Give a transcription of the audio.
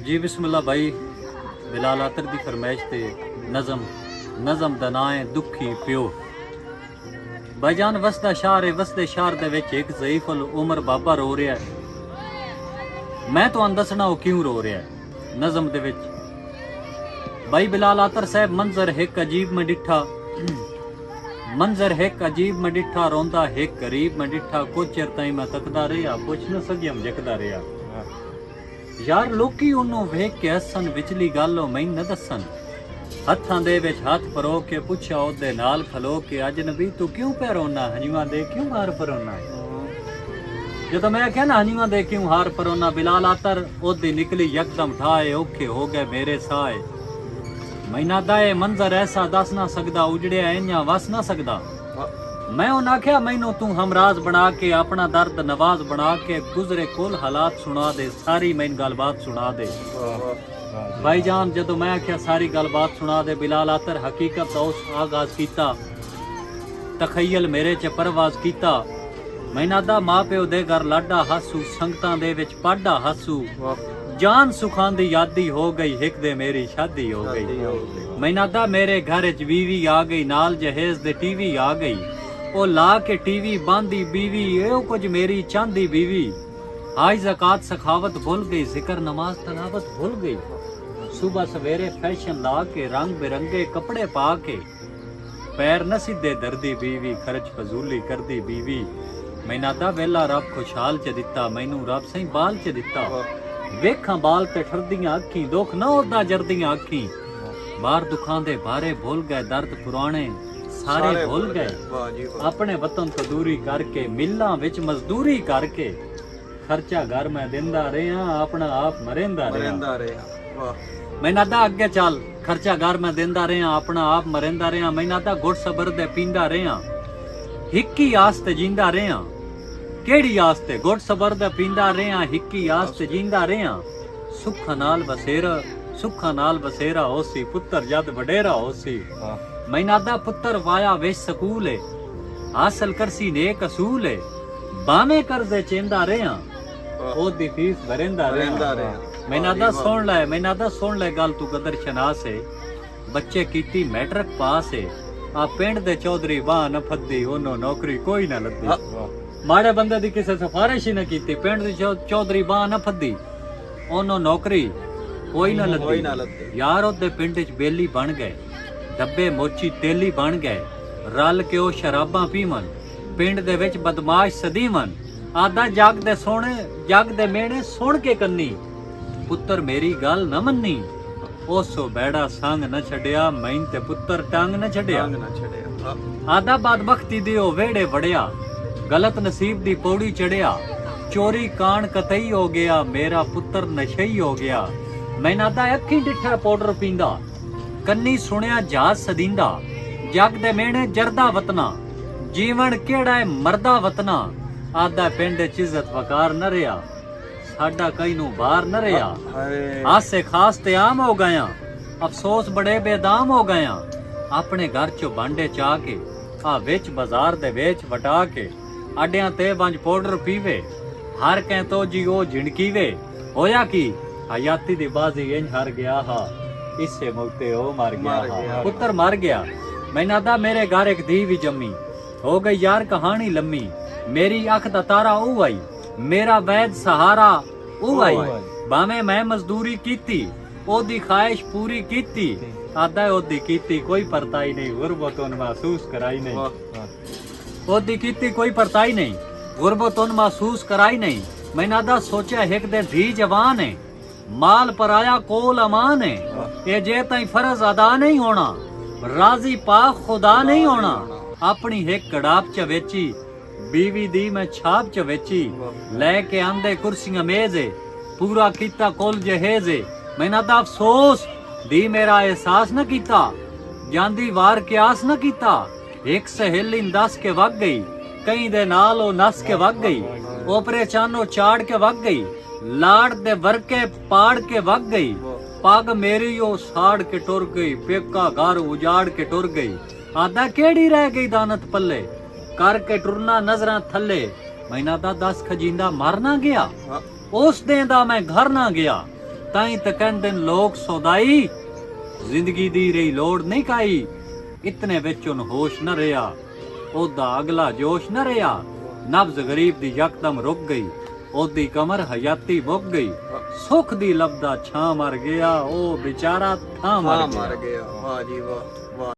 जी बिस्मिल्लाह भाई, बिलाल आतर दी फरमाइश ते नज़म दा नां है दुखी प्यो। भाईजान वसदा शहर है, वसदे शहर दे विच एक ज़ईफ अल उमर बाबा रो रहा है। मैं तुहानू दसना वो क्यों रो रहा है। नज़म दे विच भाई बिलाल आतर साहब मंजर एक अजीब में डिठा, मंजर एक अजीब में डिठा, रोंदा एक गरीब में डिठा, कुछ चिर ताईं मैं तकदा रहा, पुछ न सकियम जकदा रहा। यार लोकी ਉਹਨੂੰ ਵੇਖ ਕੇ ਹੱਸਣ, ਵਿਚਲੀ ਗੱਲ ਉਹ ਮੈਨੂੰ न ਦੱਸਣ। ਹੱਥਾਂ ਦੇ ਵਿੱਚ ਹੱਥ ਪਰੋ ਕੇ ਪੁੱਛਿਆ ਉਹਦੇ ਨਾਲ ਖਲੋ ਕੇ, ਅਜਨਬੀ ਤੂੰ ਕਿਉਂ ਪੈ ਰੋਣਾ, ਹੰਝੂਆਂ ਦੇ ਕਿਉਂ ਹਾਰ ਪਰੋਣਾ। ਜਦੋਂ ਮੈਂ ਕਿਹਾ ਨਾ ਹੰਝੂਆਂ ਦੇ ਕਿਉਂ ਹਾਰ ਪਰੋਣਾ, ਬਿਲਾਲ ਆਤਰ ਉਹਦੀ ਨਿਕਲੀ ਯਕਦਮ ਠਾਏ, ਔਖੇ ਹੋ ਗਏ ਮੇਰੇ ਸਾਏ। ਮੈਨਾਂ ਦਾ ਇਹ ਮੰਜ਼ਰ ਐਸਾ ਦੱਸ ਨਾ ਸਕਦਾ, ਉਜੜਿਆ ਇੰਨਾ ਵਸ ਨਾ ਸਕਦਾ। मैं उन्हें आख्या मैनू तू हमराज बना के, अपना दर्द नवाज बना के, गुजरे कुल हालात सुना दे, सारी मैन गलबात सुना दे। भाईजान जदों मैं आख्या सारी गलबात सुना दे, बिलाल आतर हकीकत का उस आगाज कीता, तखयल मेरे च परवाज कीता। मैना दा मां प्यो दे घर लाडा हासू, संगतां दे विच पाडा हासू, जान सुखां दी यादी हो गई, हिक दे मेरी शादी हो गई। मैना दा मेरे घर च बीवी आ गई, नाल जहेज दे टीवी आ गई, ओ ला के टीवी बांधी बीवी, एहो कुछ मेरी चांदी बीवी। हाय ज़कात सखावत भूल गई, जिक्र नमाज तलावत भूल गई। सुबह सवेरे फैशन ला के, रंग बिरंगे कपड़े पा के, पैर न सीधे दर्दी बीवी, खर्च फजूली करदी बीवी। मैना दा वेला रब खुशहाल च दिता, मैनू रब सही बाल च दिता। वेखां बाल ते ठरदियां अखीं, दुख न ओदा जरदियां अखीं। बाहर दुखां दे बारे भूल गए, दर्द पुराने सारे भूल गए। अपने वतन तो दूरी करके, मिल्लां विच मजदूरी करके, खर्चा घर में देंदा रहा, अपना आप मरेंदा रहा। मैना दा अगे चल, खर्चा घर में देंदा रहा, अपना आप मरेंदा रहा। मैना दा गुड़ सबर दे पींदा रहा, हिक्की आस्ते जींदा रहा। केड़ी आस्ते? गुड़ सबर दे पींदा रहा, हिक्की आस्ते जींदा रहा। सुखा नाल बसेरा होसी, पुत्र जद वडेरा होसी। मैना दा पुत्र वाया वेश सकूल है, हासिल करसी नेक असूल है। बामे कर्जे चेंदा रहा, ओदी फीस भरेंदा रहा। मैना दा सुन ले गल तू कदर शनास है। बच्चे कीती मैट्रिक पास है, आ पिंड दे चौधरी वाह न फद्दी, ओनो नौकरी कोई न लद्दी। माड़े बंदे दी किसे सिफारिश ही न कीती, पिंड दे चौधरी वाह न फद्दी, ओनो नौकरी कोई न लद्दी। यार ओदे पिंड च बेली बन गए, डब्बे मोची तेली बन गए, रल के ओ शराबां पीवन, पिंड दे विच बदमाश सदीवन। आदा जग दे सोने, जग दे मेहने सुन के कन्नी, पुत्र मेरी गल न मन्नी। ओसो बैड़ा संग न छड़िया, मैन ते पुत्र टंग न छड़िया। आदा बदबख्ती दी ओ वेड़े वड़िया, गलत नसीब दी पौड़ी चढ़िया। चोरी कान कतई हो गया, मेरा पुत्र नशई हो गया। मैना दा अखीं डिठा पाउडर पींदा, कन्नी सुनिया जहाज सदींदा। जग दे मेहने जरदा वतना, जीवन केड़ा है मरदा वतना। आदा पिंड च इज्जत वकार न रहा, साडा कई नू बाहर न रहा। आसे खास ते आम हो गया, अफसोस बड़े बेदाम हो गया। अपने घर चो बांडे चा के, आ विच बाजार दे वेच वटा के, आडियां ते बंज पाउडर पीवे, हर कै तो जी ओ झिड़कीवे। होया की हयाती दी बाजी इंज हार गया हा, इससे मुक्ते ओ मर गया, पुत्र मर गया। मैना दा मेरे घर एक धी भी जम्मी, हो गई यार कहानी लम्मी। मेरी अख दा तारा ओ आई, मेरा वैद सहारा ओ आई। भाਵੇਂ मैं मजदूरी कीती, ओदी ख्वाहिश पूरी कीती। आदा ओदी कीती कोई परताई नहीं, गुरबत उन महसूस कराई नहीं। ओदी कीती कोई परताई नहीं, गुरबत उन महसूस कराई नहीं। मैना दा सोचा हिक दे धी जवान है, माल पराया कोल अमान है। ये जे ताई फर्ज अदा नहीं होना, राजी पाक खुदा नहीं होना। अपनी हिक कड़ाप च वेची, बीवी दी मैं छाप च वेची। लेके आंदे कुर्सियां मेजे, पूरा कीता कोल जहेजे। मैना दा अफसोस दी मेरा एहसास न कीता, जांदी वार क्यास न कीता। एक सहेली दस के वग गई, कई दे नाल ओ नस के वग गई। ओपरे चानो चाड़ के वग गई, लाड़ दे वरके पाड़ के वग गई। पग मेरी ओ साड़ के टुर गई, पेका घर उजाड़ के टुर गई। आदा केड़ी रह गई दानत पल्ले, करके टुरना नजरां थल्ले। मैना दा 10 खजींदा मर ना गया, उस देंदा मैं घर ना गया। ਤਾਈ ਤਕਨ ਦਿਨ ਲੋਕ ਸੌਦਾਈ ਜ਼ਿੰਦਗੀ ਦੀ ਰਹੀ ਲੋੜ ਨਹੀਂ ਕਾਈ ਇਤਨੇ ਵਿੱਚ ਉਹਨ ਹੋਸ਼ ਨਾ ਰਿਹਾ ਉਹਦਾ ਅਗਲਾ ਜੋਸ਼ ਨਾ ਰਿਹਾ ਨਬਜ਼ ਗਰੀਬ ਦੀ ਯਕਦਮ ਰੁਕ ਗਈ ਉਹਦੀ ਕਮਰ ਹਯਾਤੀ ਮੁੱਕ ਗਈ ਸੁੱਖ ਦੀ ਲੱਭਦਾ ਛਾਂ ਮਰ ਗਿਆ ਉਹ ਵਿਚਾਰਾ ਥਾਂ ਮਰ ਗਿਆ ਵਾਹ ਜੀ ਵਾਹ।